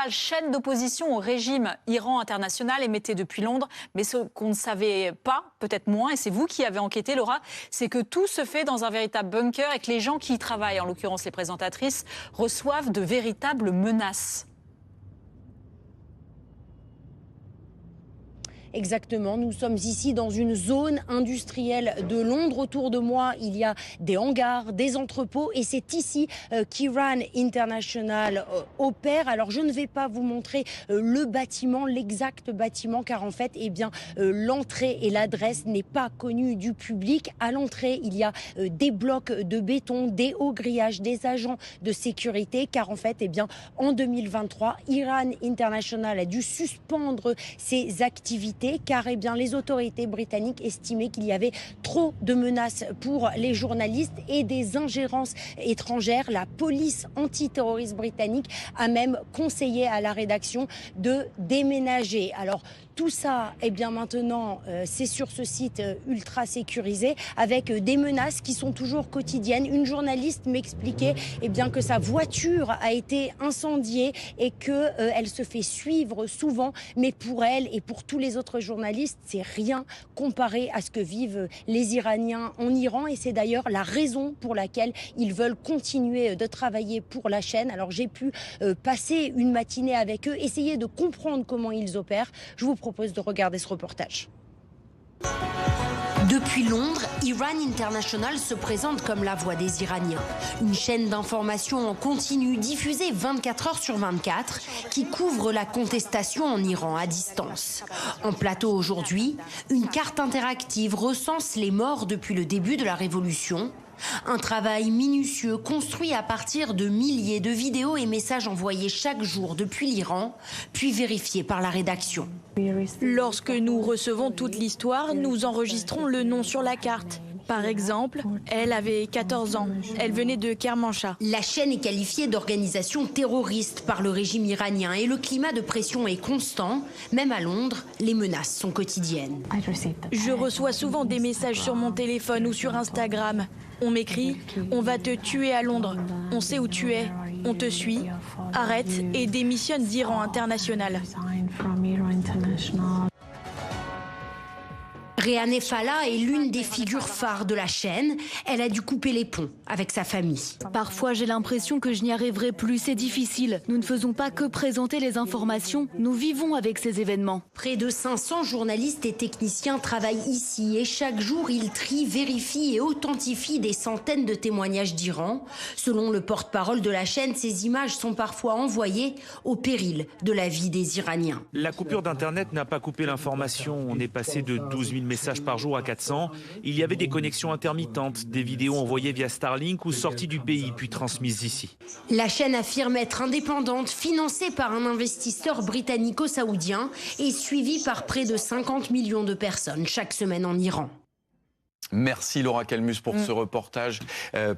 principale chaîne d'opposition au régime Iran International émettait depuis Londres. Mais ce qu'on ne savait pas, peut-être moins, et c'est vous qui avez enquêté, Laura, c'est que tout se fait dans un véritable bunker et que les gens qui y travaillent, en l'occurrence les présentatrices, reçoivent de véritables menaces. Exactement, nous sommes ici dans une zone industrielle de Londres. Autour de moi, il y a des hangars, des entrepôts et c'est ici qu'Iran International opère. Alors je ne vais pas vous montrer le bâtiment, l'exact bâtiment, car en fait, l'entrée et l'adresse n'est pas connue du public. À l'entrée, il y a des blocs de béton, des hauts grillages, des agents de sécurité, car en fait, en 2023, Iran International a dû suspendre ses activités car les autorités britanniques estimaient qu'il y avait trop de menaces pour les journalistes et des ingérences étrangères. La police antiterroriste britannique a même conseillé à la rédaction de déménager. Alors tout ça, maintenant, c'est sur ce site ultra sécurisé avec des menaces qui sont toujours quotidiennes. Une journaliste m'expliquait que sa voiture a été incendiée et qu'elle se fait suivre souvent. Mais pour elle et pour tous les autres journalistes, c'est rien comparé à ce que vivent les Iraniens en Iran. Et c'est d'ailleurs la raison pour laquelle ils veulent continuer de travailler pour la chaîne. Alors j'ai pu passer une matinée avec eux, essayer de comprendre comment ils opèrent. Je vous propose de regarder ce reportage. Depuis Londres, Iran International se présente comme la voix des Iraniens. Une chaîne d'information en continu diffusée 24 heures sur 24 qui couvre la contestation en Iran à distance. En plateau aujourd'hui, une carte interactive recense les morts depuis le début de la révolution. Un travail minutieux construit à partir de milliers de vidéos et messages envoyés chaque jour depuis l'Iran, puis vérifiés par la rédaction. Lorsque nous recevons toute l'histoire, nous enregistrons le nom sur la carte. Par exemple, elle avait 14 ans. Elle venait de Kermanshah. La chaîne est qualifiée d'organisation terroriste par le régime iranien et le climat de pression est constant. Même à Londres, les menaces sont quotidiennes. Je reçois souvent des messages sur mon téléphone ou sur Instagram. On m'écrit « On va te tuer à Londres. On sait où tu es. On te suit. Arrête et démissionne d'Iran International. » Rehaneh Falla est l'une des figures phares de la chaîne. Elle a dû couper les ponts avec sa famille. Parfois, j'ai l'impression que je n'y arriverai plus. C'est difficile. Nous ne faisons pas que présenter les informations. Nous vivons avec ces événements. Près de 500 journalistes et techniciens travaillent ici et chaque jour, ils trient, vérifient et authentifient des centaines de témoignages d'Iran. Selon le porte-parole de la chaîne, ces images sont parfois envoyées au péril de la vie des Iraniens. La coupure d'Internet n'a pas coupé l'information. On est passé de 12 000 messages par jour à 400. Il y avait des connexions intermittentes, des vidéos envoyées via Starlink ou sorties du pays puis transmises ici. La chaîne affirme être indépendante, financée par un investisseur britannico-saoudien et suivie par près de 50 millions de personnes chaque semaine en Iran. Merci Laura Calmus pour ce reportage passionnant.